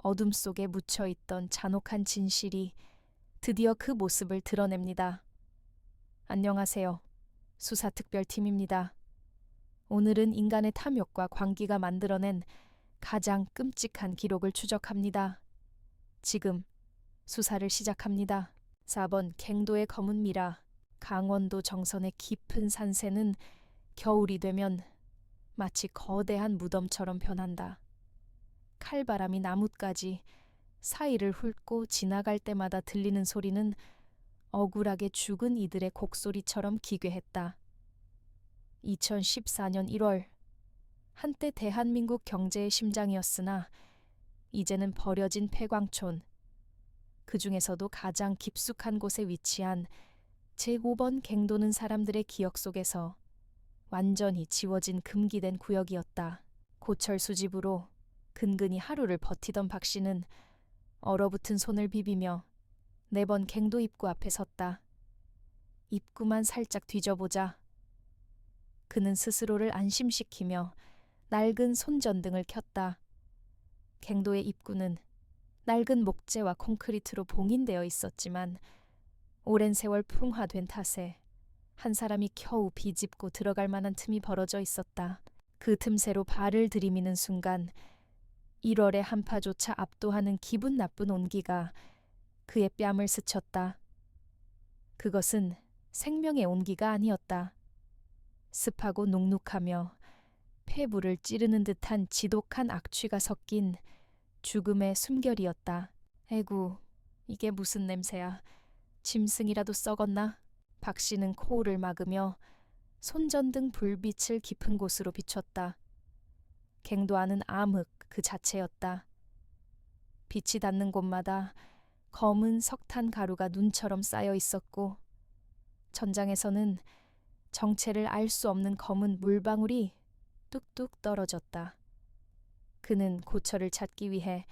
어둠 속에 묻혀있던 잔혹한 진실이 드디어 그 모습을 드러냅니다. 안녕하세요. 수사특별팀입니다. 오늘은 인간의 탐욕과 광기가 만들어낸 가장 끔찍한 기록을 추적합니다. 지금 수사를 시작합니다. 4번 갱도의 검은 미라. 강원도 정선의 깊은 산세는 겨울이 되면 마치 거대한 무덤처럼 변한다. 칼바람이 나뭇가지 사이를 훑고 지나갈 때마다 들리는 소리는 억울하게 죽은 이들의 곡소리처럼 기괴했다. 2014년 1월, 한때 대한민국 경제의 심장이었으나 이제는 버려진 폐광촌, 그 중에서도 가장 깊숙한 곳에 위치한 제5번 갱도는 사람들의 기억 속에서 완전히 지워진 금기된 구역이었다. 고철 수집으로 근근히 하루를 버티던 박 씨는 얼어붙은 손을 비비며 4번 갱도 입구 앞에 섰다. 입구만 살짝 뒤져보자. 그는 스스로를 안심시키며 낡은 손전등을 켰다. 갱도의 입구는 낡은 목재와 콘크리트로 봉인되어 있었지만 오랜 세월 풍화된 탓에 한 사람이 겨우 비집고 들어갈 만한 틈이 벌어져 있었다. 그 틈새로 발을 들이미는 순간 1월의 한파조차 압도하는 기분 나쁜 온기가 그의 뺨을 스쳤다. 그것은 생명의 온기가 아니었다. 습하고 눅눅하며 폐부를 찌르는 듯한 지독한 악취가 섞인 죽음의 숨결이었다. 에구, 이게 무슨 냄새야. 짐승이라도 썩었나? 박 씨는 코를 막으며 손전등 불빛을 깊은 곳으로 비췄다. 갱도 안은 암흑 그 자체였다. 빛이 닿는 곳마다 검은 석탄 가루가 눈처럼 쌓여 있었고 천장에서는 정체를 알 수 없는 검은 물방울이 뚝뚝 떨어졌다. 그는 고철을 찾기 위해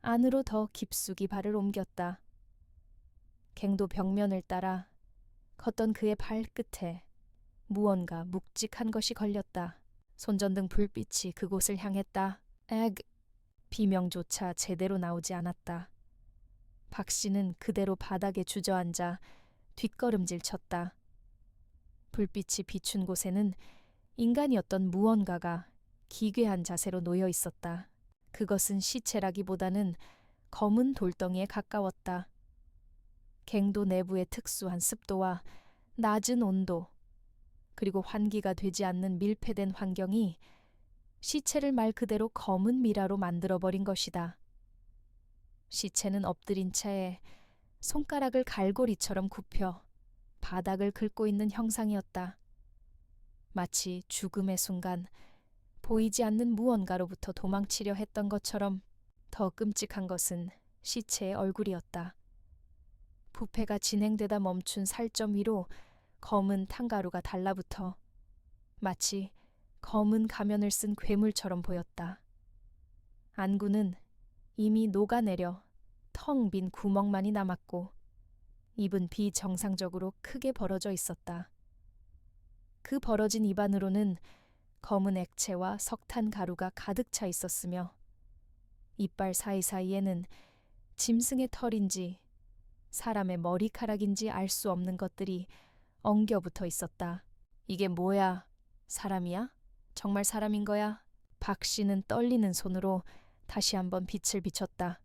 안으로 더 깊숙이 발을 옮겼다. 갱도 벽면을 따라 걷던 그의 발끝에 무언가 묵직한 것이 걸렸다. 손전등 불빛이 그곳을 향했다. 비명조차 제대로 나오지 않았다. 박 씨는 그대로 바닥에 주저앉아 뒷걸음질 쳤다. 불빛이 비춘 곳에는 인간이었던 무언가가 기괴한 자세로 놓여 있었다. 그것은 시체라기보다는 검은 돌덩이에 가까웠다. 갱도 내부의 특수한 습도와 낮은 온도, 그리고 환기가 되지 않는 밀폐된 환경이 시체를 말 그대로 검은 미라로 만들어버린 것이다. 시체는 엎드린 채에 손가락을 갈고리처럼 굽혀 바닥을 긁고 있는 형상이었다. 마치 죽음의 순간 보이지 않는 무언가로부터 도망치려 했던 것처럼. 더 끔찍한 것은 시체의 얼굴이었다. 부패가 진행되다 멈춘 살점 위로 검은 탕가루가 달라붙어 마치 검은 가면을 쓴 괴물처럼 보였다. 안구는 이미 녹아내려 텅 빈 구멍만이 남았고 입은 비정상적으로 크게 벌어져 있었다. 그 벌어진 입 안으로는 검은 액체와 석탄 가루가 가득 차 있었으며 이빨 사이사이에는 짐승의 털인지 사람의 머리카락인지 알 수 없는 것들이 엉겨붙어 있었다. 이게 뭐야? 사람이야? 정말 사람인 거야? 박 씨는 떨리는 손으로 다시 한번 빛을 비췄다.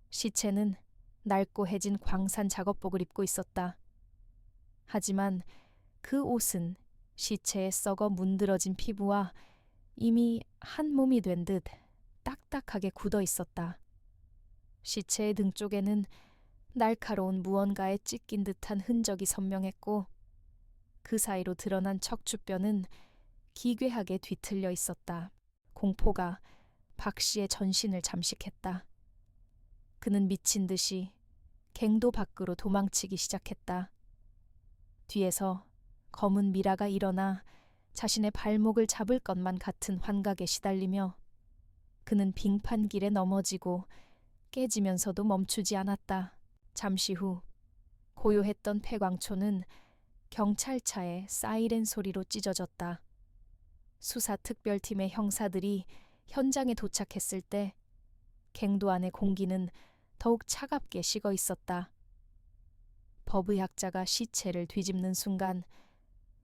시체는 낡고 해진 광산 작업복을 입고 있었다. 하지만 그 옷은 시체의 썩어 문드러진 피부와 이미 한 몸이 된 듯 딱딱하게 굳어 있었다. 시체의 등 쪽에는 날카로운 무언가에 찢긴 듯한 흔적이 선명했고 그 사이로 드러난 척추뼈는 기괴하게 뒤틀려 있었다. 공포가 박 씨의 전신을 잠식했다. 그는 미친 듯이 갱도 밖으로 도망치기 시작했다. 뒤에서 검은 미라가 일어나 자신의 발목을 잡을 것만 같은 환각에 시달리며 그는 빙판길에 넘어지고 깨지면서도 멈추지 않았다. 잠시 후 고요했던 폐광초는 경찰차의 사이렌 소리로 찢어졌다. 수사특별팀의 형사들이 현장에 도착했을 때 갱도 안의 공기는 더욱 차갑게 식어 있었다. 법의학자가 시체를 뒤집는 순간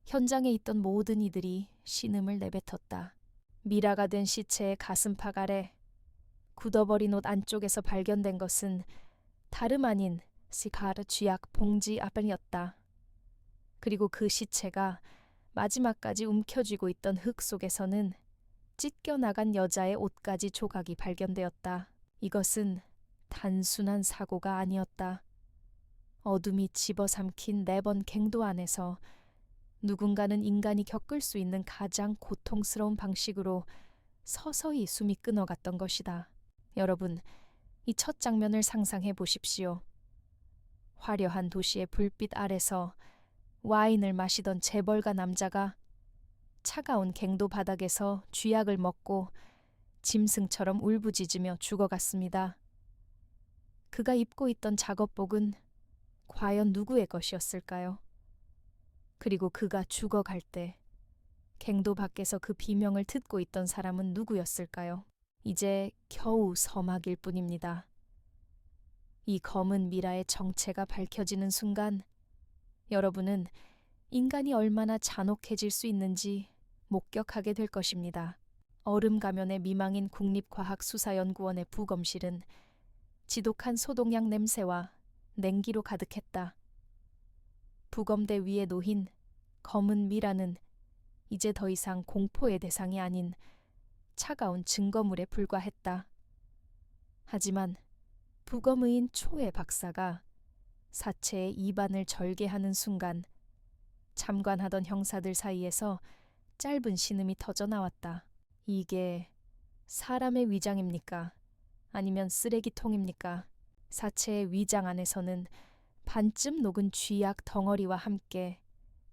현장에 있던 모든 이들이 신음을 내뱉었다. 미라가 된 시체의 가슴팍 아래 굳어버린 옷 안쪽에서 발견된 것은 다름 아닌 시가르 쥐약 봉지 아벤이었다. 그리고 그 시체가 마지막까지 움켜쥐고 있던 흙 속에서는 찢겨나간 여자의 옷가지 조각이 발견되었다. 이것은 단순한 사고가 아니었다. 어둠이 집어삼킨 4번 갱도 안에서 누군가는 인간이 겪을 수 있는 가장 고통스러운 방식으로 서서히 숨이 끊어갔던 것이다. 여러분, 이 첫 장면을 상상해 보십시오. 화려한 도시의 불빛 아래서 와인을 마시던 재벌가 남자가 차가운 갱도 바닥에서 쥐약을 먹고 짐승처럼 울부짖으며 죽어갔습니다. 그가 입고 있던 작업복은 과연 누구의 것이었을까요? 그리고 그가 죽어갈 때 갱도 밖에서 그 비명을 듣고 있던 사람은 누구였을까요? 이제 겨우 서막일 뿐입니다. 이 검은 미라의 정체가 밝혀지는 순간 여러분은 인간이 얼마나 잔혹해질 수 있는지 목격하게 될 것입니다. 얼음 가면의 미망인 국립과학수사연구원의 부검실은 지독한 소독약 냄새와 냉기로 가득했다. 부검대 위에 놓인 검은 미라는 이제 더 이상 공포의 대상이 아닌 차가운 증거물에 불과했다. 하지만 부검의인 초의 박사가 사체의 입안을 절개하는 순간 참관하던 형사들 사이에서 짧은 신음이 터져 나왔다. 이게 사람의 위장입니까? 아니면 쓰레기통입니까? 사체의 위장 안에서는 반쯤 녹은 쥐약 덩어리와 함께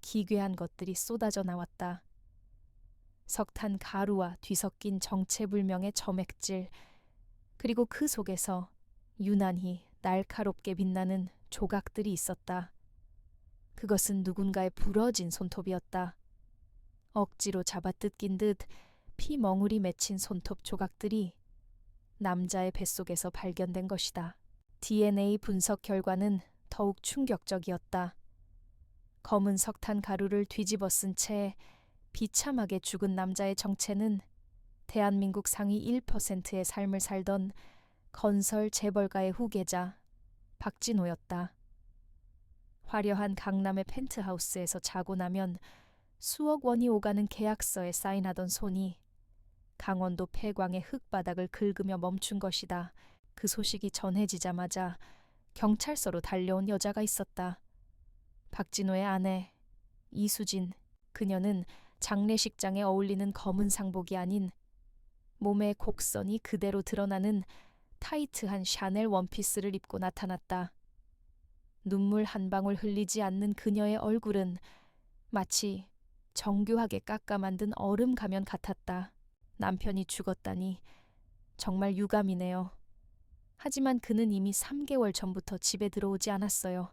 기괴한 것들이 쏟아져 나왔다. 석탄 가루와 뒤섞인 정체불명의 점액질, 그리고 그 속에서 유난히 날카롭게 빛나는 조각들이 있었다. 그것은 누군가의 부러진 손톱이었다. 억지로 잡아뜯긴 듯 피 멍울이 맺힌 손톱 조각들이 남자의 뱃속에서 발견된 것이다. DNA 분석 결과는 더욱 충격적이었다. 검은 석탄 가루를 뒤집어 쓴 채 비참하게 죽은 남자의 정체는 대한민국 상위 1%의 삶을 살던 건설 재벌가의 후계자 박진호였다. 화려한 강남의 펜트하우스에서 자고 나면 수억 원이 오가는 계약서에 사인하던 손이 강원도 폐광의 흙바닥을 긁으며 멈춘 것이다. 그 소식이 전해지자마자 경찰서로 달려온 여자가 있었다. 박진호의 아내 이수진. 그녀는 장례식장에 어울리는 검은 상복이 아닌 몸의 곡선이 그대로 드러나는 타이트한 샤넬 원피스를 입고 나타났다. 눈물 한 방울 흘리지 않는 그녀의 얼굴은 마치 정교하게 깎아 만든 얼음 가면 같았다. 남편이 죽었다니 정말 유감이네요. 하지만 그는 이미 3개월 전부터 집에 들어오지 않았어요.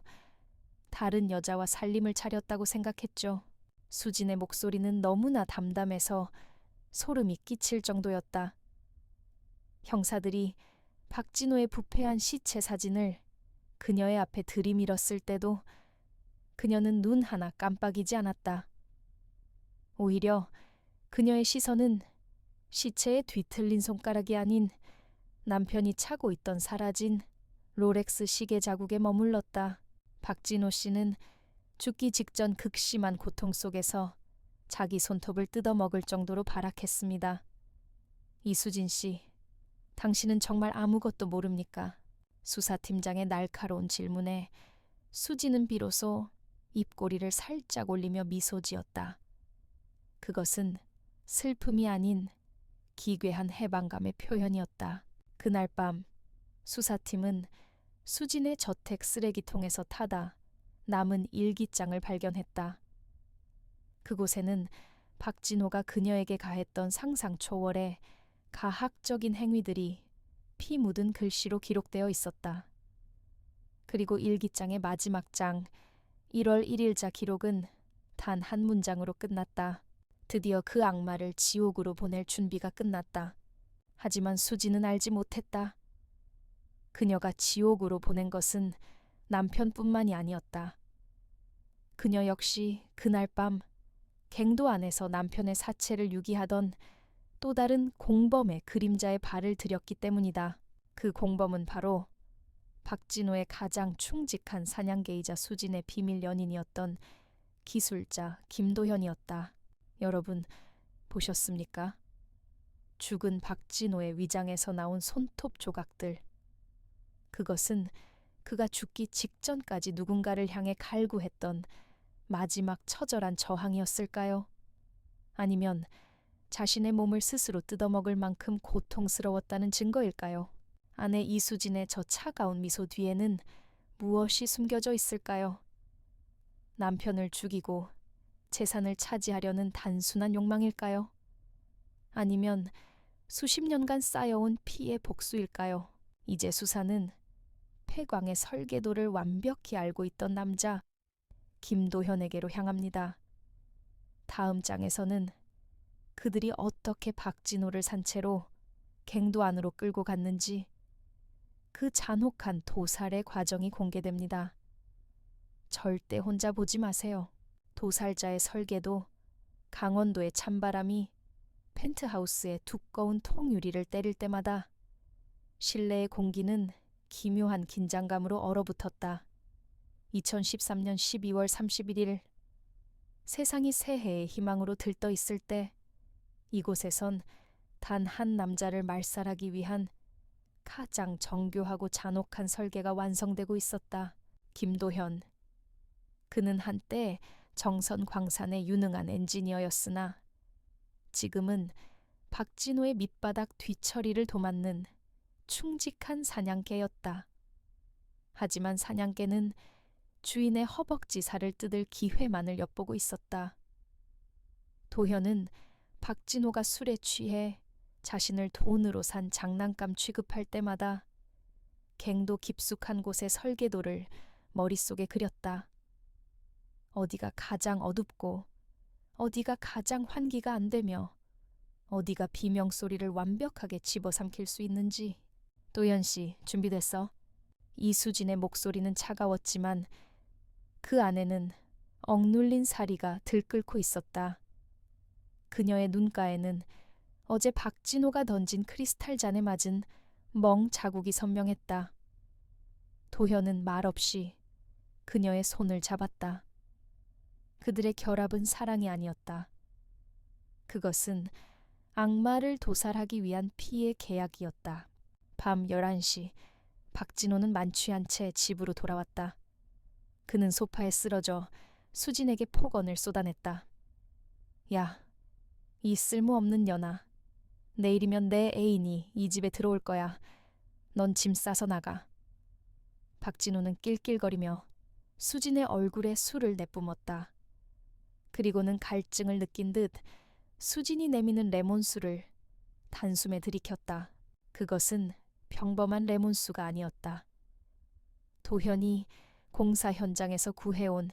다른 여자와 살림을 차렸다고 생각했죠. 수진의 목소리는 너무나 담담해서 소름이 끼칠 정도였다. 형사들이 박진호의 부패한 시체 사진을 그녀의 앞에 들이밀었을 때도 그녀는 눈 하나 깜빡이지 않았다. 오히려 그녀의 시선은 시체의 뒤틀린 손가락이 아닌 남편이 차고 있던 사라진 롤렉스 시계 자국에 머물렀다. 박진호 씨는 죽기 직전 극심한 고통 속에서 자기 손톱을 뜯어먹을 정도로 발악했습니다. 이수진 씨, 당신은 정말 아무것도 모릅니까? 수사팀장의 날카로운 질문에 수진은 비로소 입꼬리를 살짝 올리며 미소 지었다. 그것은 슬픔이 아닌 기괴한 해방감의 표현이었다. 그날 밤 수사팀은 수진의 저택 쓰레기통에서 타다 남은 일기장을 발견했다. 그곳에는 박진호가 그녀에게 가했던 상상 초월의 가학적인 행위들이 피 묻은 글씨로 기록되어 있었다. 그리고 일기장의 마지막 장 1월 1일자 기록은 단 한 문장으로 끝났다. 드디어 그 악마를 지옥으로 보낼 준비가 끝났다. 하지만 수지는 알지 못했다. 그녀가 지옥으로 보낸 것은 남편뿐만이 아니었다. 그녀 역시 그날 밤 갱도 안에서 남편의 사체를 유기하던 또 다른 공범의 그림자에 발을 들였기 때문이다. 그 공범은 바로 박진호의 가장 충직한 사냥개이자 수진의 비밀 연인이었던 기술자 김도현이었다. 여러분 보셨습니까? 죽은 박진호의 위장에서 나온 손톱 조각들. 그것은 그가 죽기 직전까지 누군가를 향해 갈구했던 마지막 처절한 저항이었을까요? 아니면 자신의 몸을 스스로 뜯어먹을 만큼 고통스러웠다는 증거일까요? 아내 이수진의 저 차가운 미소 뒤에는 무엇이 숨겨져 있을까요? 남편을 죽이고 재산을 차지하려는 단순한 욕망일까요? 아니면 수십 년간 쌓여온 피의 복수일까요? 이제 수사는 폐광의 설계도를 완벽히 알고 있던 남자 김도현에게로 향합니다. 다음 장에서는 그들이 어떻게 박진호를 산채로 갱도 안으로 끌고 갔는지 그 잔혹한 도살의 과정이 공개됩니다. 절대 혼자 보지 마세요. 도살자의 설계도, 강원도의 찬바람이 펜트하우스의 두꺼운 통유리를 때릴 때마다 실내의 공기는 기묘한 긴장감으로 얼어붙었다. 2013년 12월 31일 세상이 새해의 희망으로 들떠 있을 때 이곳에선 단 한 남자를 말살하기 위한 가장 정교하고 잔혹한 설계가 완성되고 있었다. 김도현. 그는 한때 정선 광산의 유능한 엔지니어였으나 지금은 박진호의 밑바닥 뒤처리를 도맡는 충직한 사냥개였다. 하지만 사냥개는 주인의 허벅지 살을 뜯을 기회만을 엿보고 있었다. 도현은 박진호가 술에 취해 자신을 돈으로 산 장난감 취급할 때마다 갱도 깊숙한 곳의 설계도를 머릿속에 그렸다. 어디가 가장 어둡고 어디가 가장 환기가 안 되며 어디가 비명소리를 완벽하게 집어삼킬 수 있는지. 도현 씨, 준비됐어? 이수진의 목소리는 차가웠지만 그 안에는 억눌린 사리가 들끓고 있었다. 그녀의 눈가에는 어제 박진호가 던진 크리스탈 잔에 맞은 멍 자국이 선명했다. 도현은 말없이 그녀의 손을 잡았다. 그들의 결합은 사랑이 아니었다. 그것은 악마를 도살하기 위한 피의 계약이었다. 밤 11시 박진호는 만취한 채 집으로 돌아왔다. 그는 소파에 쓰러져 수진에게 폭언을 쏟아냈다. 야, 이 쓸모없는 년아. 내일이면 내 애인이 이 집에 들어올 거야. 넌 짐 싸서 나가. 박진호는 낄낄거리며 수진의 얼굴에 술을 내뿜었다. 그리고는 갈증을 느낀 듯 수진이 내미는 레몬수를 단숨에 들이켰다. 그것은 평범한 레몬수가 아니었다. 도현이 공사 현장에서 구해온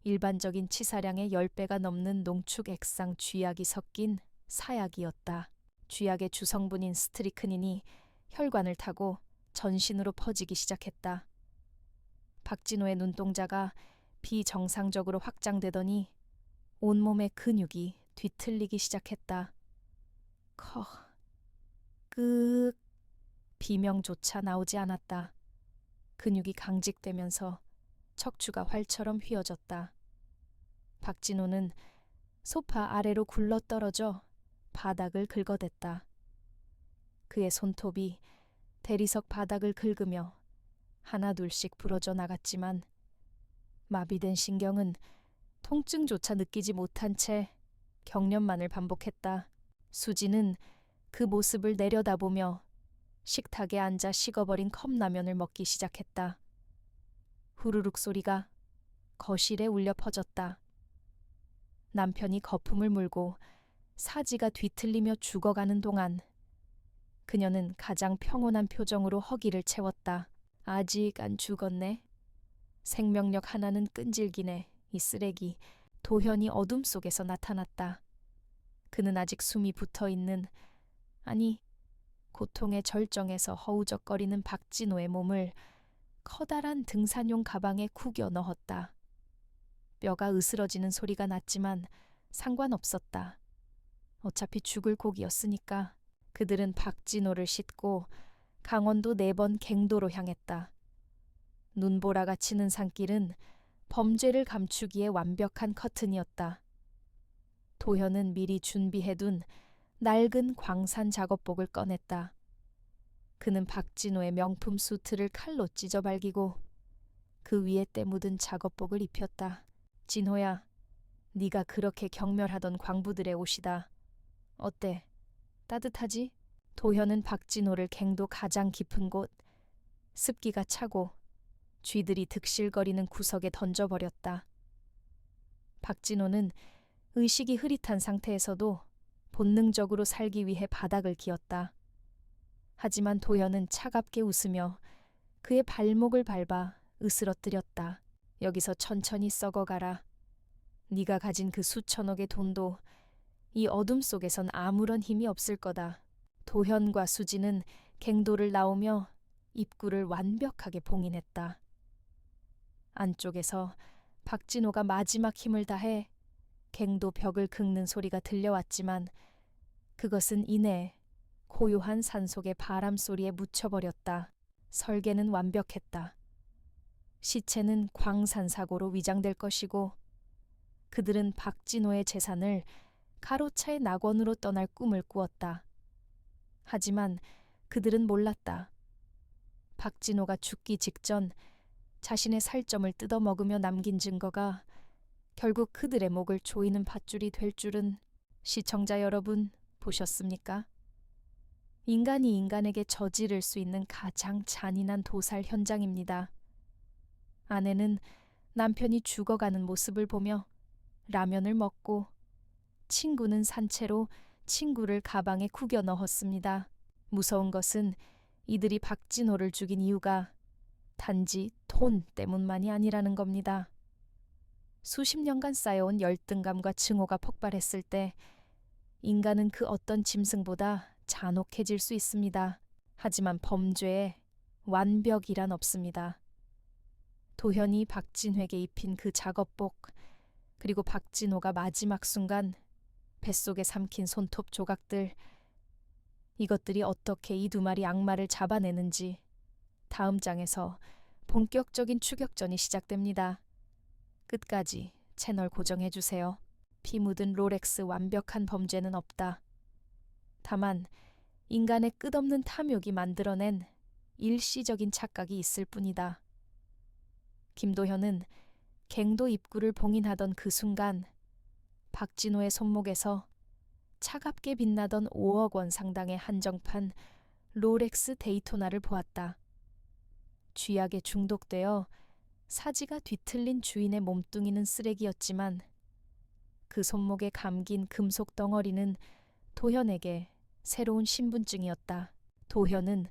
일반적인 치사량의 10배가 넘는 농축 액상 쥐약이 섞인 사약이었다. 쥐약의 주성분인 스트리크닌이 혈관을 타고 전신으로 퍼지기 시작했다. 박진호의 눈동자가 비정상적으로 확장되더니 온몸의 근육이 뒤틀리기 시작했다. 커, 끄, 비명조차 나오지 않았다. 근육이 강직되면서 척추가 활처럼 휘어졌다. 박진호는 소파 아래로 굴러떨어져 바닥을 긁어댔다. 그의 손톱이 대리석 바닥을 긁으며 하나둘씩 부러져 나갔지만 마비된 신경은 통증조차 느끼지 못한 채 경련만을 반복했다. 수지는 그 모습을 내려다보며 식탁에 앉아 식어버린 컵라면을 먹기 시작했다. 후루룩 소리가 거실에 울려 퍼졌다. 남편이 거품을 물고 사지가 뒤틀리며 죽어가는 동안 그녀는 가장 평온한 표정으로 허기를 채웠다. 아직 안 죽었네. 생명력 하나는 끈질기네. 이 쓰레기. 도현이 어둠 속에서 나타났다. 그는 아직 숨이 붙어있는, 아니 고통의 절정에서 허우적거리는 박진호의 몸을 커다란 등산용 가방에 구겨 넣었다. 뼈가 으스러지는 소리가 났지만 상관없었다. 어차피 죽을 곡이었으니까. 그들은 박진호를 싣고 강원도 4번 갱도로 향했다. 눈보라가 치는 산길은 범죄를 감추기에 완벽한 커튼이었다. 도현은 미리 준비해둔 낡은 광산 작업복을 꺼냈다. 그는 박진호의 명품 수트를 칼로 찢어발기고 그 위에 때 묻은 작업복을 입혔다. 진호야, 네가 그렇게 경멸하던 광부들의 옷이다. 어때? 따뜻하지? 도현은 박진호를 갱도 가장 깊은 곳, 습기가 차고 쥐들이 득실거리는 구석에 던져버렸다. 박진호는 의식이 흐릿한 상태에서도 본능적으로 살기 위해 바닥을 기었다. 하지만 도현은 차갑게 웃으며 그의 발목을 밟아 으스러뜨렸다. 여기서 천천히 썩어가라. 네가 가진 그 수천억의 돈도 이 어둠 속에선 아무런 힘이 없을 거다. 도현과 수지는 갱도를 나오며 입구를 완벽하게 봉인했다. 안쪽에서 박진호가 마지막 힘을 다해 갱도 벽을 긁는 소리가 들려왔지만 그것은 이내 고요한 산속의 바람 소리에 묻혀버렸다. 설계는 완벽했다. 시체는 광산 사고로 위장될 것이고 그들은 박진호의 재산을 가로차의 낙원으로 떠날 꿈을 꾸었다. 하지만 그들은 몰랐다. 박진호가 죽기 직전 자신의 살점을 뜯어먹으며 남긴 증거가 결국 그들의 목을 조이는 밧줄이 될 줄은. 시청자 여러분, 보셨습니까? 인간이 인간에게 저지를 수 있는 가장 잔인한 도살 현장입니다. 아내는 남편이 죽어가는 모습을 보며 라면을 먹고 친구는 산채로 친구를 가방에 구겨 넣었습니다. 무서운 것은 이들이 박진호를 죽인 이유가 단지 돈 때문만이 아니라는 겁니다. 수십 년간 쌓여온 열등감과 증오가 폭발했을 때 인간은 그 어떤 짐승보다 잔혹해질 수 있습니다. 하지만 범죄에 완벽이란 없습니다. 도현이 박진호에게 입힌 그 작업복, 그리고 박진호가 마지막 순간 뱃속에 삼킨 손톱 조각들, 이것들이 어떻게 이 2마리 악마를 잡아내는지 다음 장에서 본격적인 추격전이 시작됩니다. 끝까지 채널 고정해주세요. 피 묻은 롤렉스 완벽한 범죄는 없다. 다만 인간의 끝없는 탐욕이 만들어낸 일시적인 착각이 있을 뿐이다. 김도현은 갱도 입구를 봉인하던 그 순간 박진호의 손목에서 차갑게 빛나던 5억 원 상당의 한정판 롤렉스 데이토나를 보았다. 쥐약에 중독되어 사지가 뒤틀린 주인의 몸뚱이는 쓰레기였지만 그 손목에 감긴 금속 덩어리는 도현에게 새로운 신분증이었다. 도현은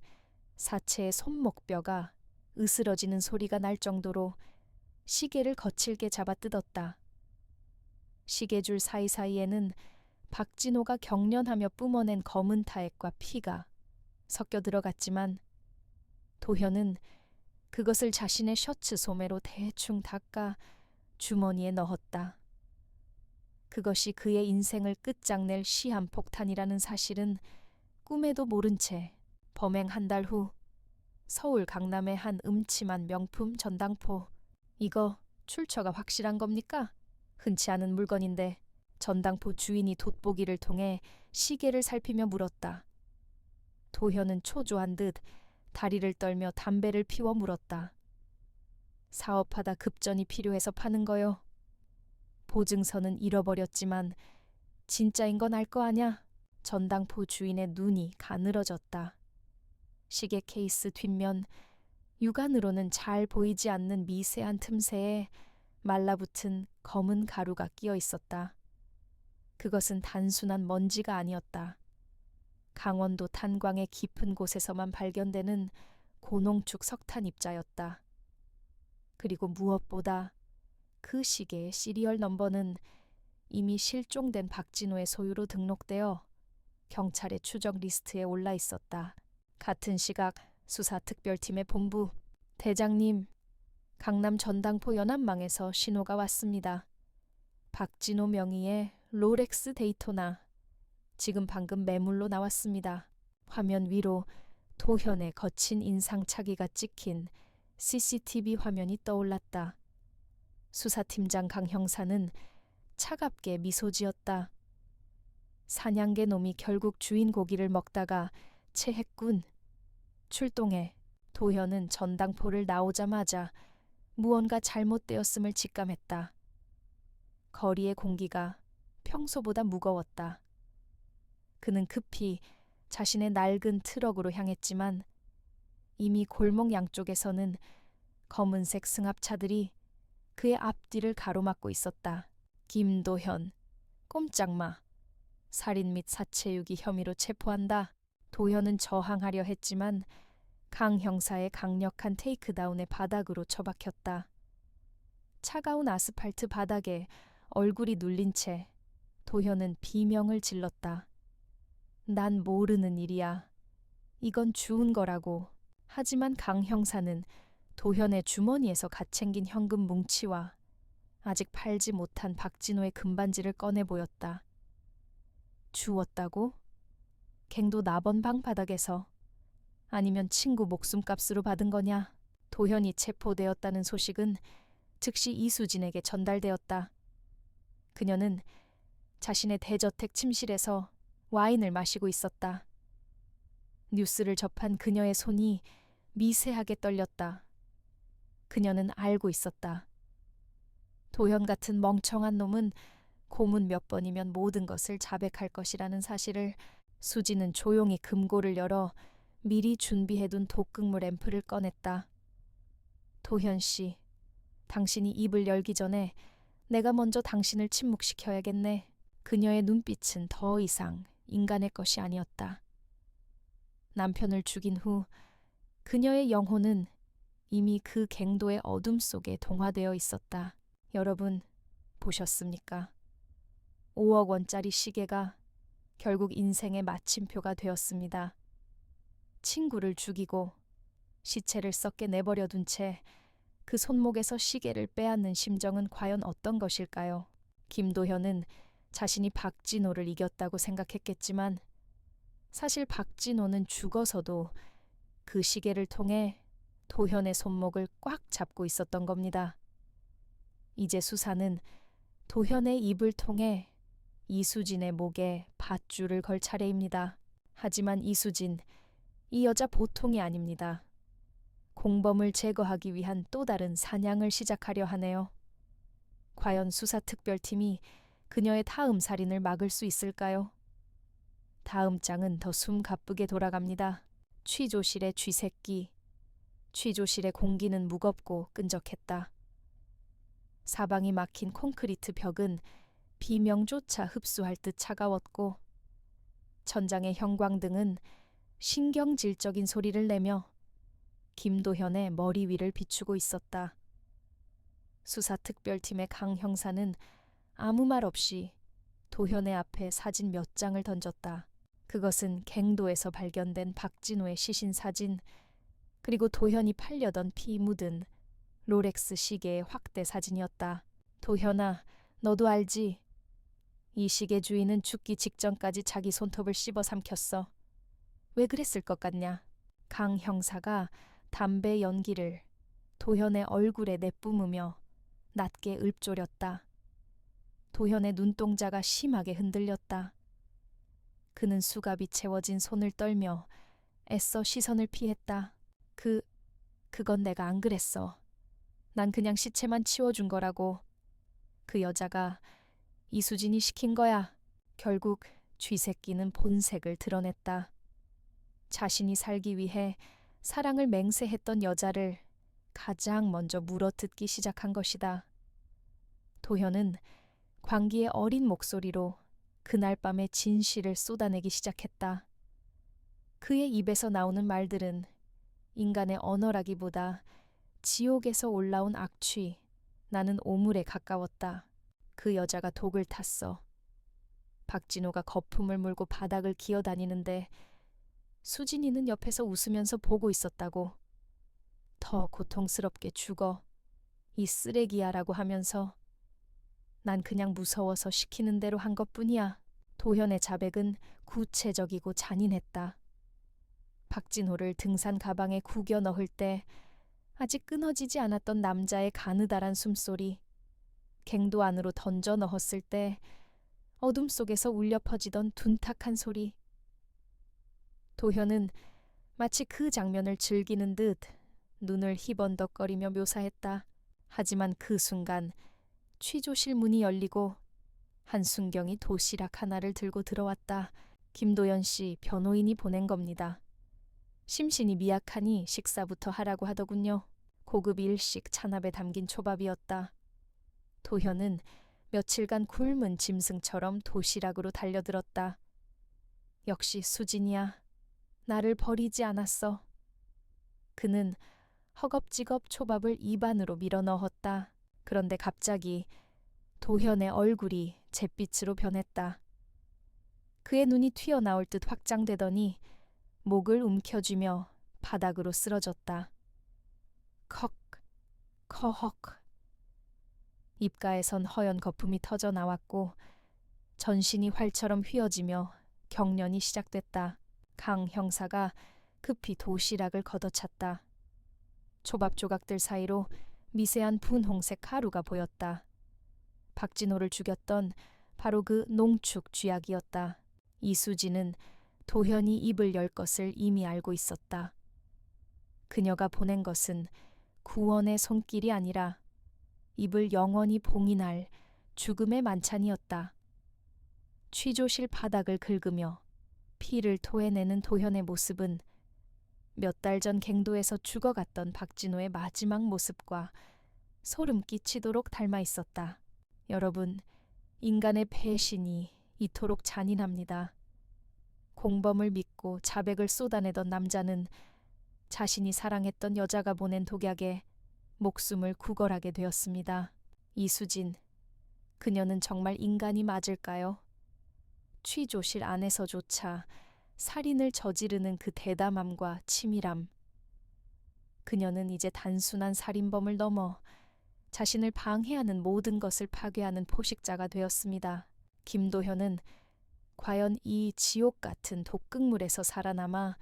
사체의 손목뼈가 으스러지는 소리가 날 정도로 시계를 거칠게 잡아뜯었다. 시계줄 사이사이에는 박진호가 경련하며 뿜어낸 검은 타액과 피가 섞여 들어갔지만 도현은 그것을 자신의 셔츠 소매로 대충 닦아 주머니에 넣었다. 그것이 그의 인생을 끝장낼 시한폭탄이라는 사실은 꿈에도 모른 채 범행 한 달 후 서울 강남의 한 음침한 명품 전당포. 이거 출처가 확실한 겁니까? 흔치 않은 물건인데. 전당포 주인이 돋보기를 통해 시계를 살피며 물었다. 도현은 초조한 듯 다리를 떨며 담배를 피워 물었다. 사업하다 급전이 필요해서 파는 거요. 보증서는 잃어버렸지만 진짜인 건 알 거 아냐? 전당포 주인의 눈이 가늘어졌다. 시계 케이스 뒷면 육안으로는 잘 보이지 않는 미세한 틈새에 말라붙은 검은 가루가 끼어 있었다. 그것은 단순한 먼지가 아니었다. 강원도 탄광의 깊은 곳에서만 발견되는 고농축 석탄 입자였다. 그리고 무엇보다 그 시계의 시리얼 넘버는 이미 실종된 박진호의 소유로 등록되어 경찰의 추적 리스트에 올라 있었다. 같은 시각 수사특별팀의 본부. 대장님, 강남 전당포 연합망에서 신호가 왔습니다. 박진호 명의의 롤렉스 데이토나. 지금 방금 매물로 나왔습니다. 화면 위로 도현의 거친 인상착의가 찍힌 CCTV 화면이 떠올랐다. 수사팀장 강 형사는 차갑게 미소 지었다. 사냥개 놈이 결국 주인 고기를 먹다가 체했군. 출동해. 도현은 전당포를 나오자마자 무언가 잘못되었음을 직감했다. 거리의 공기가 평소보다 무거웠다. 그는 급히 자신의 낡은 트럭으로 향했지만 이미 골목 양쪽에서는 검은색 승합차들이 그의 앞뒤를 가로막고 있었다. 김도현, 꼼짝 마. 살인 및 사체유기 혐의로 체포한다. 도현은 저항하려 했지만 강 형사의 강력한 테이크다운에 바닥으로 처박혔다. 차가운 아스팔트 바닥에 얼굴이 눌린 채 도현은 비명을 질렀다. 난 모르는 일이야. 이건 주운 거라고. 하지만 강 형사는 도현의 주머니에서 갓 챙긴 현금 뭉치와 아직 팔지 못한 박진호의 금반지를 꺼내 보였다. 주웠다고? 갱도 남원방 바닥에서. 아니면 친구 목숨값으로 받은 거냐? 도현이 체포되었다는 소식은 즉시 이수진에게 전달되었다. 그녀는 자신의 대저택 침실에서 와인을 마시고 있었다. 뉴스를 접한 그녀의 손이 미세하게 떨렸다. 그녀는 알고 있었다. 도현 같은 멍청한 놈은 고문 몇 번이면 모든 것을 자백할 것이라는 사실을. 수지는 조용히 금고를 열어 미리 준비해둔 독극물 앰플을 꺼냈다. 도현 씨, 당신이 입을 열기 전에 내가 먼저 당신을 침묵시켜야겠네. 그녀의 눈빛은 더 이상 인간의 것이 아니었다. 남편을 죽인 후 그녀의 영혼은 이미 그 갱도의 어둠 속에 동화되어 있었다. 여러분, 보셨습니까? 5억 원짜리 시계가 결국 인생의 마침표가 되었습니다. 친구를 죽이고 시체를 썩게 내버려 둔 채 그 손목에서 시계를 빼앗는 심정은 과연 어떤 것일까요? 김도현은 자신이 박진호를 이겼다고 생각했겠지만 사실 박진호는 죽어서도 그 시계를 통해 도현의 손목을 꽉 잡고 있었던 겁니다. 이제 수사는 도현의 입을 통해 이수진의 목에 밧줄을 걸 차례입니다. 하지만 이수진, 이 여자 보통이 아닙니다. 공범을 제거하기 위한 또 다른 사냥을 시작하려 하네요. 과연 수사특별팀이 그녀의 다음 살인을 막을 수 있을까요? 다음 장은 더 숨가쁘게 돌아갑니다. 취조실의 쥐새끼. 취조실의 공기는 무겁고 끈적했다. 사방이 막힌 콘크리트 벽은 비명조차 흡수할 듯 차가웠고 천장의 형광등은 신경질적인 소리를 내며 김도현의 머리 위를 비추고 있었다. 수사특별팀의 강 형사는 아무 말 없이 도현의 앞에 사진 몇 장을 던졌다. 그것은 갱도에서 발견된 박진호의 시신 사진, 그리고 도현이 팔려던 피 묻은 롤렉스 시계의 확대 사진이었다. 도현아, 너도 알지? 이 시계 주인은 죽기 직전까지 자기 손톱을 씹어 삼켰어. 왜 그랬을 것 같냐? 강 형사가 담배 연기를 도현의 얼굴에 내뿜으며 낮게 읊조렸다. 도현의 눈동자가 심하게 흔들렸다. 그는 수갑이 채워진 손을 떨며 애써 시선을 피했다. 그건 내가 안 그랬어. 난 그냥 시체만 치워준 거라고. 그 여자가 이수진이 시킨 거야. 결국 쥐새끼는 본색을 드러냈다. 자신이 살기 위해 사랑을 맹세했던 여자를 가장 먼저 물어뜯기 시작한 것이다. 도현은 광기의 어린 목소리로 그날 밤의 진실을 쏟아내기 시작했다. 그의 입에서 나오는 말들은 인간의 언어라기보다 지옥에서 올라온 악취, 나는 오물에 가까웠다. 그 여자가 독을 탔어. 박진호가 거품을 물고 바닥을 기어다니는데 수진이는 옆에서 웃으면서 보고 있었다고. 더 고통스럽게 죽어. 이 쓰레기야라고 하면서. 난 그냥 무서워서 시키는 대로 한 것뿐이야. 도현의 자백은 구체적이고 잔인했다. 박진호를 등산 가방에 구겨 넣을 때 아직 끊어지지 않았던 남자의 가느다란 숨소리, 갱도 안으로 던져 넣었을 때 어둠 속에서 울려 퍼지던 둔탁한 소리. 도현은 마치 그 장면을 즐기는 듯 눈을 희번덕거리며 묘사했다. 하지만 그 순간 취조실 문이 열리고 한순경이 도시락 하나를 들고 들어왔다. 김도연 씨 변호인이 보낸 겁니다. 심신이 미약하니 식사부터 하라고 하더군요. 고급 일식 찬압에 담긴 초밥이었다. 도현은 며칠간 굶은 짐승처럼 도시락으로 달려들었다. 역시 수진이야. 나를 버리지 않았어. 그는 허겁지겁 초밥을 입안으로 밀어 넣었다. 그런데 갑자기 도현의 얼굴이 잿빛으로 변했다. 그의 눈이 튀어나올 듯 확장되더니 목을 움켜쥐며 바닥으로 쓰러졌다. 컥, 커헉. 입가에선 허연 거품이 터져 나왔고 전신이 활처럼 휘어지며 경련이 시작됐다. 강 형사가 급히 도시락을 걷어찼다. 초밥 조각들 사이로 미세한 분홍색 가루가 보였다. 박진호를 죽였던 바로 그 농축 쥐약이었다. 이수진은 도현이 입을 열 것을 이미 알고 있었다. 그녀가 보낸 것은 구원의 손길이 아니라 입을 영원히 봉인할 죽음의 만찬이었다. 취조실 바닥을 긁으며 피를 토해내는 도현의 모습은 몇 달 전 갱도에서 죽어갔던 박진호의 마지막 모습과 소름 끼치도록 닮아 있었다. 여러분, 인간의 배신이 이토록 잔인합니다. 공범을 믿고 자백을 쏟아내던 남자는 자신이 사랑했던 여자가 보낸 독약에 목숨을 구걸하게 되었습니다. 이수진, 그녀는 정말 인간이 맞을까요? 취조실 안에서조차 살인을 저지르는 그 대담함과 치밀함. 그녀는 이제 단순한 살인범을 넘어 자신을 방해하는 모든 것을 파괴하는 포식자가 되었습니다. 김도현은 과연 이 지옥 같은 독극물에서 살아남아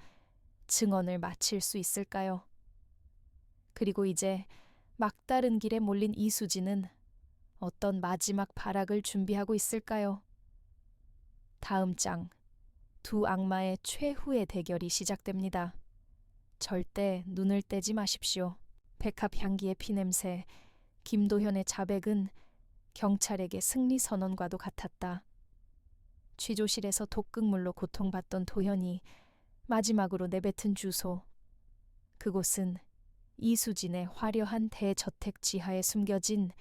증언을 마칠 수 있을까요? 그리고 이제 막다른 길에 몰린 이수진은 어떤 마지막 발악을 준비하고 있을까요? 다음 장, 두 악마의 최후의 대결이 시작됩니다. 절대 눈을 떼지 마십시오. 백합 향기의 피냄새, 김도현의 자백은 경찰에게 승리 선언과도 같았다. 취조실에서 독극물로 고통받던 도현이 마지막으로 내뱉은 주소. 그곳은 이수진의 화려한 대저택 지하에 숨겨진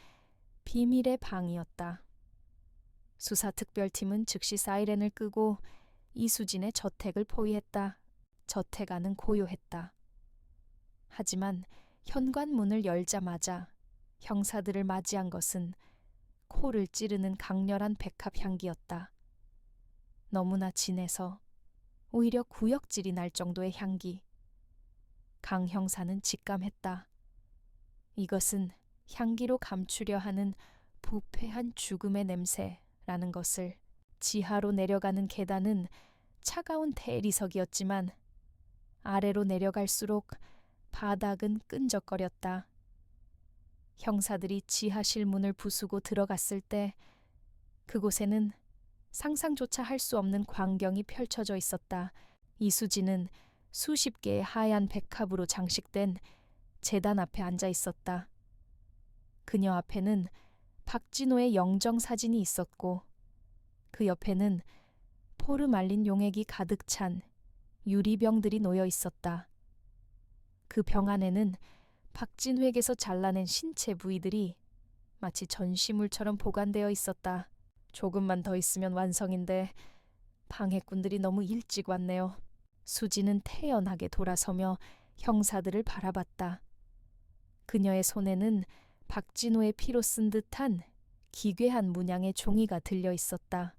비밀의 방이었다. 수사특별팀은 즉시 사이렌을 끄고 이수진의 저택을 포위했다. 저택 안은 고요했다. 하지만 현관문을 열자마자 형사들을 맞이한 것은 코를 찌르는 강렬한 백합 향기였다. 너무나 진해서 오히려 구역질이 날 정도의 향기. 강 형사는 직감했다. 이것은 향기로 감추려 하는 부패한 죽음의 냄새라는 것을. 지하로 내려가는 계단은 차가운 대리석이었지만 아래로 내려갈수록 바닥은 끈적거렸다. 형사들이 지하실 문을 부수고 들어갔을 때 그곳에는 상상조차 할 수 없는 광경이 펼쳐져 있었다. 이수진은 수십 개의 하얀 백합으로 장식된 제단 앞에 앉아 있었다. 그녀 앞에는 박진호의 영정 사진이 있었고 그 옆에는 포르말린 용액이 가득 찬 유리병들이 놓여 있었다. 그 병 안에는 박진호에게서 잘라낸 신체 부위들이 마치 전시물처럼 보관되어 있었다. 조금만 더 있으면 완성인데 방해꾼들이 너무 일찍 왔네요. 수지는 태연하게 돌아서며 형사들을 바라봤다. 그녀의 손에는 박진호의 피로 쓴 듯한 기괴한 문양의 종이가 들려 있었다.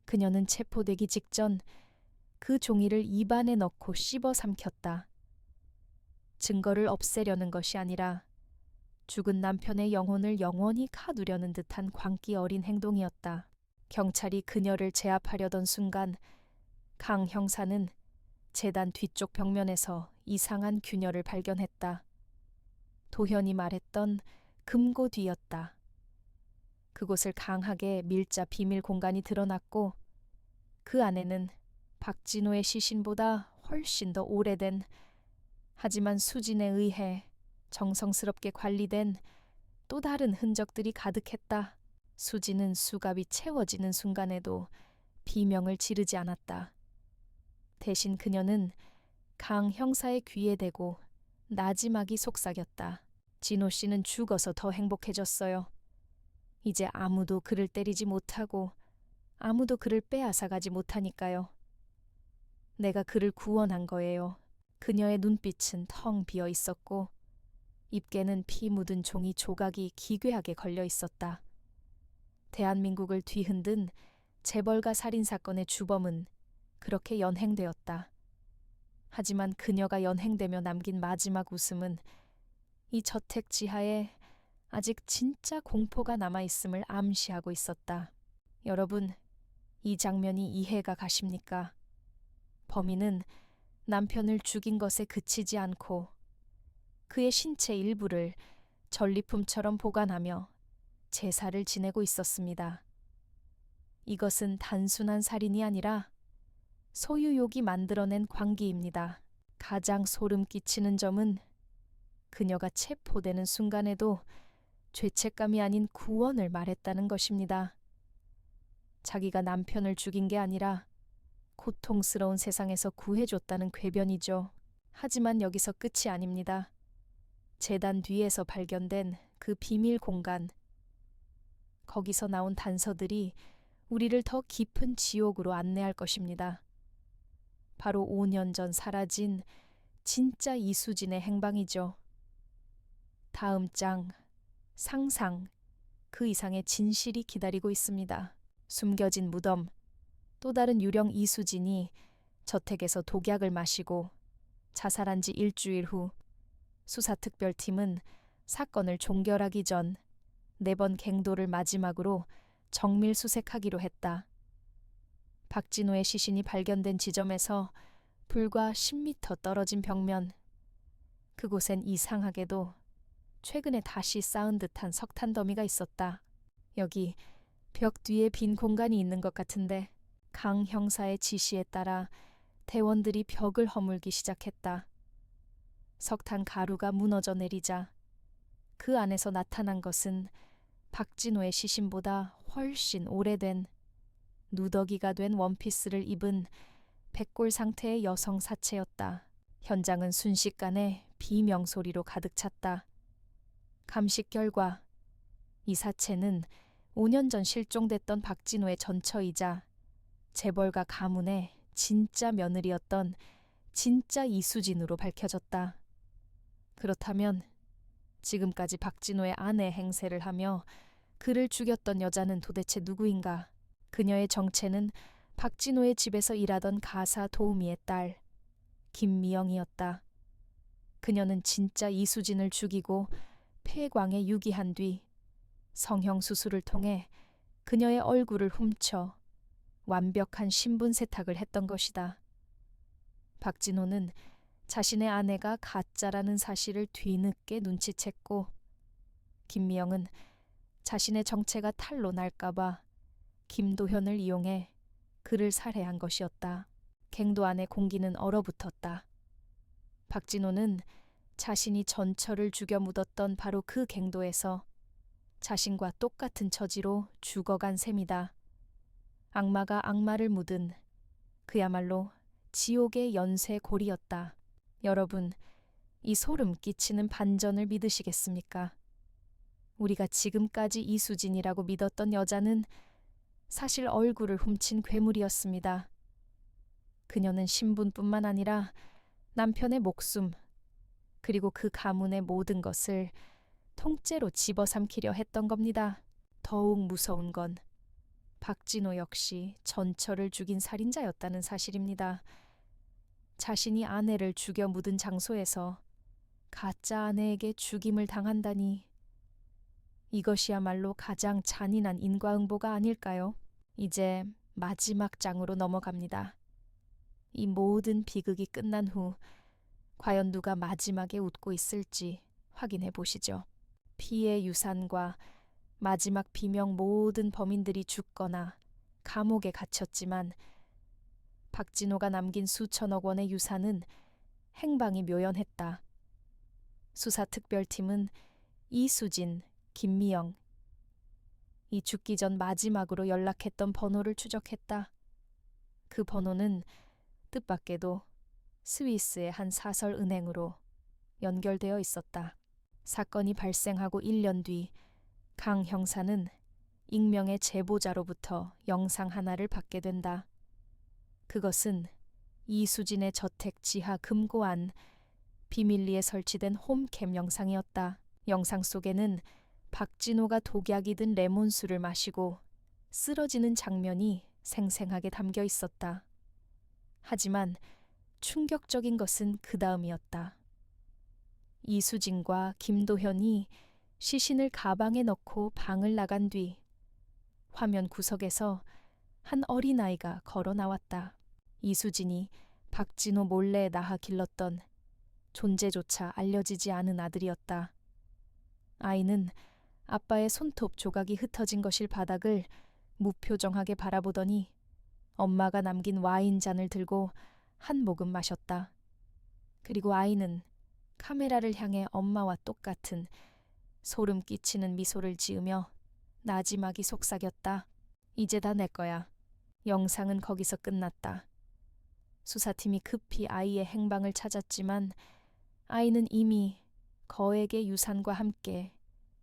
그녀는 체포되기 직전 그 종이를 입안에 넣고 씹어 삼켰다. 증거를 없애려는 것이 아니라 죽은 남편의 영혼을 영원히 가두려는 듯한 광기 어린 행동이었다. 경찰이 그녀를 제압하려던 순간 강 형사는 재단 뒤쪽 벽면에서 이상한 균열을 발견했다. 도현이 말했던 금고 뒤였다. 그곳을 강하게 밀자 비밀 공간이 드러났고 그 안에는 박진호의 시신보다 훨씬 더 오래된, 하지만 수진에 의해 정성스럽게 관리된 또 다른 흔적들이 가득했다. 수진은 수갑이 채워지는 순간에도 비명을 지르지 않았다. 대신 그녀는 강 형사의 귀에 대고 나지막이 속삭였다. 진호 씨는 죽어서 더 행복해졌어요. 이제 아무도 그를 때리지 못하고 아무도 그를 빼앗아가지 못하니까요. 내가 그를 구원한 거예요. 그녀의 눈빛은 텅 비어 있었고 입게는 피 묻은 종이 조각이 기괴하게 걸려 있었다. 대한민국을 뒤흔든 재벌가 살인사건의 주범은 그렇게 연행되었다. 하지만 그녀가 연행되며 남긴 마지막 웃음은 이 저택 지하에 아직 진짜 공포가 남아있음을 암시하고 있었다. 여러분, 이 장면이 이해가 가십니까? 범인은 남편을 죽인 것에 그치지 않고 그의 신체 일부를 전리품처럼 보관하며 제사를 지내고 있었습니다. 이것은 단순한 살인이 아니라 소유욕이 만들어낸 광기입니다. 가장 소름 끼치는 점은 그녀가 체포되는 순간에도 죄책감이 아닌 구원을 말했다는 것입니다. 자기가 남편을 죽인 게 아니라 고통스러운 세상에서 구해줬다는 궤변이죠. 하지만 여기서 끝이 아닙니다. 재단 뒤에서 발견된 그 비밀 공간. 거기서 나온 단서들이 우리를 더 깊은 지옥으로 안내할 것입니다. 바로 5년 전 사라진 진짜 이수진의 행방이죠. 다음 장, 상상, 그 이상의 진실이 기다리고 있습니다. 숨겨진 무덤, 또 다른 유령 이수진이 저택에서 독약을 마시고 자살한 지 일주일 후 수사특별팀은 사건을 종결하기 전 4번 갱도를 마지막으로 정밀 수색하기로 했다. 박진호의 시신이 발견된 지점에서 불과 10m 떨어진 벽면, 그곳엔 이상하게도 최근에 다시 쌓은 듯한 석탄 더미가 있었다. 여기 벽 뒤에 빈 공간이 있는 것 같은데 강 형사의 지시에 따라 대원들이 벽을 허물기 시작했다. 석탄 가루가 무너져 내리자 그 안에서 나타난 것은 박진호의 시신보다 훨씬 오래된, 누더기가 된 원피스를 입은 백골 상태의 여성 사체였다. 현장은 순식간에 비명소리로 가득 찼다. 감식 결과 이 사체는 5년 전 실종됐던 박진호의 전처이자 재벌가 가문의 진짜 며느리였던 진짜 이수진으로 밝혀졌다. 그렇다면 지금까지 박진호의 아내 행세를 하며 그를 죽였던 여자는 도대체 누구인가? 그녀의 정체는 박진호의 집에서 일하던 가사 도우미의 딸 김미영이었다. 그녀는 진짜 이수진을 죽이고 폐광에 유기한 뒤 성형 수술을 통해 그녀의 얼굴을 훔쳐 완벽한 신분 세탁을 했던 것이다. 박진호는 자신의 아내가 가짜라는 사실을 뒤늦게 눈치챘고 김미영은 자신의 정체가 탄로 날까봐 김도현을 이용해 그를 살해한 것이었다. 갱도 안의 공기는 얼어붙었다. 박진호는 자신이 전처를 죽여 묻었던 바로 그 갱도에서 자신과 똑같은 처지로 죽어간 셈이다. 악마가 악마를 묻은 그야말로 지옥의 연쇄골이었다. 여러분, 이 소름 끼치는 반전을 믿으시겠습니까? 우리가 지금까지 이수진이라고 믿었던 여자는 사실 얼굴을 훔친 괴물이었습니다. 그녀는 신분뿐만 아니라 남편의 목숨, 그리고 그 가문의 모든 것을 통째로 집어삼키려 했던 겁니다. 더욱 무서운 건 박진호 역시 전처를 죽인 살인자였다는 사실입니다. 자신이 아내를 죽여 묻은 장소에서 가짜 아내에게 죽임을 당한다니, 이것이야말로 가장 잔인한 인과응보가 아닐까요? 이제 마지막 장으로 넘어갑니다. 이 모든 비극이 끝난 후 과연 누가 마지막에 웃고 있을지 확인해 보시죠. 피해 유산과 마지막 비명 모든 범인들이 죽거나 감옥에 갇혔지만 박진호가 남긴 수천억 원의 유산은 행방이 묘연했다. 수사특별팀은 이수진, 김미영, 이 죽기 전 마지막으로 연락했던 번호를 추적했다. 그 번호는 뜻밖에도 스위스의 한 사설은행으로 연결되어 있었다. 사건이 발생하고 1년 뒤 강 형사는 익명의 제보자로부터 영상 하나를 받게 된다. 그것은 이수진의 저택 지하 금고 안 비밀리에 설치된 홈캠 영상이었다. 영상 속에는 박진호가 독약이 든 레몬수를 마시고 쓰러지는 장면이 생생하게 담겨 있었다. 하지만 충격적인 것은 그 다음이었다. 이수진과 김도현이 시신을 가방에 넣고 방을 나간 뒤 화면 구석에서 한 어린아이가 걸어 나왔다. 이수진이 박진호 몰래 낳아 길렀던 존재조차 알려지지 않은 아들이었다. 아이는 아빠의 손톱 조각이 흩어진 것일 바닥을 무표정하게 바라보더니 엄마가 남긴 와인잔을 들고 한 모금 마셨다. 그리고 아이는 카메라를 향해 엄마와 똑같은 소름 끼치는 미소를 지으며 나지막이 속삭였다. 이제 다 내 거야. 영상은 거기서 끝났다. 수사팀이 급히 아이의 행방을 찾았지만 아이는 이미 거액의 유산과 함께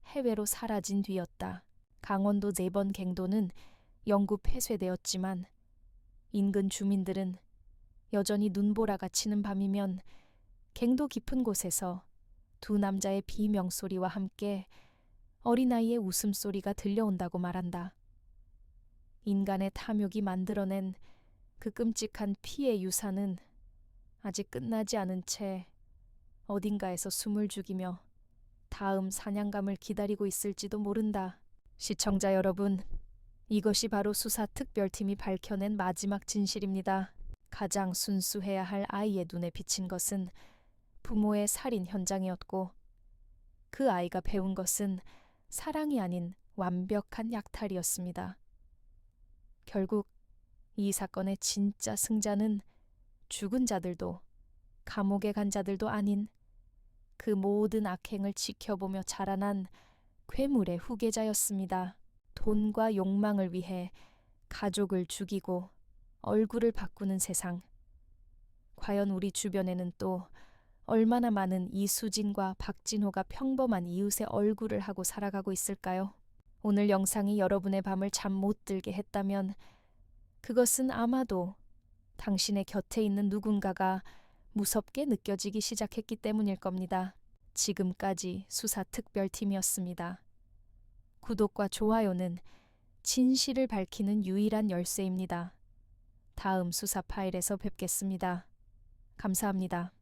해외로 사라진 뒤였다. 강원도 4번 갱도는 영구 폐쇄되었지만 인근 주민들은 여전히 눈보라가 치는 밤이면 갱도 깊은 곳에서 두 남자의 비명소리와 함께 어린아이의 웃음소리가 들려온다고 말한다. 인간의 탐욕이 만들어낸 그 끔찍한 피해 유산은 아직 끝나지 않은 채 어딘가에서 숨을 죽이며 다음 사냥감을 기다리고 있을지도 모른다. 시청자 여러분, 이것이 바로 수사특별팀이 밝혀낸 마지막 진실입니다. 가장 순수해야 할 아이의 눈에 비친 것은 부모의 살인 현장이었고 그 아이가 배운 것은 사랑이 아닌 완벽한 약탈이었습니다. 결국 이 사건의 진짜 승자는 죽은 자들도 감옥에 간 자들도 아닌 그 모든 악행을 지켜보며 자라난 괴물의 후계자였습니다. 돈과 욕망을 위해 가족을 죽이고 얼굴을 바꾸는 세상. 과연 우리 주변에는 또 얼마나 많은 이수진과 박진호가 평범한 이웃의 얼굴을 하고 살아가고 있을까요? 오늘 영상이 여러분의 밤을 잠 못 들게 했다면 그것은 아마도 당신의 곁에 있는 누군가가 무섭게 느껴지기 시작했기 때문일 겁니다. 지금까지 수사특별팀이었습니다. 구독과 좋아요는 진실을 밝히는 유일한 열쇠입니다. 다음 수사 파일에서 뵙겠습니다. 감사합니다.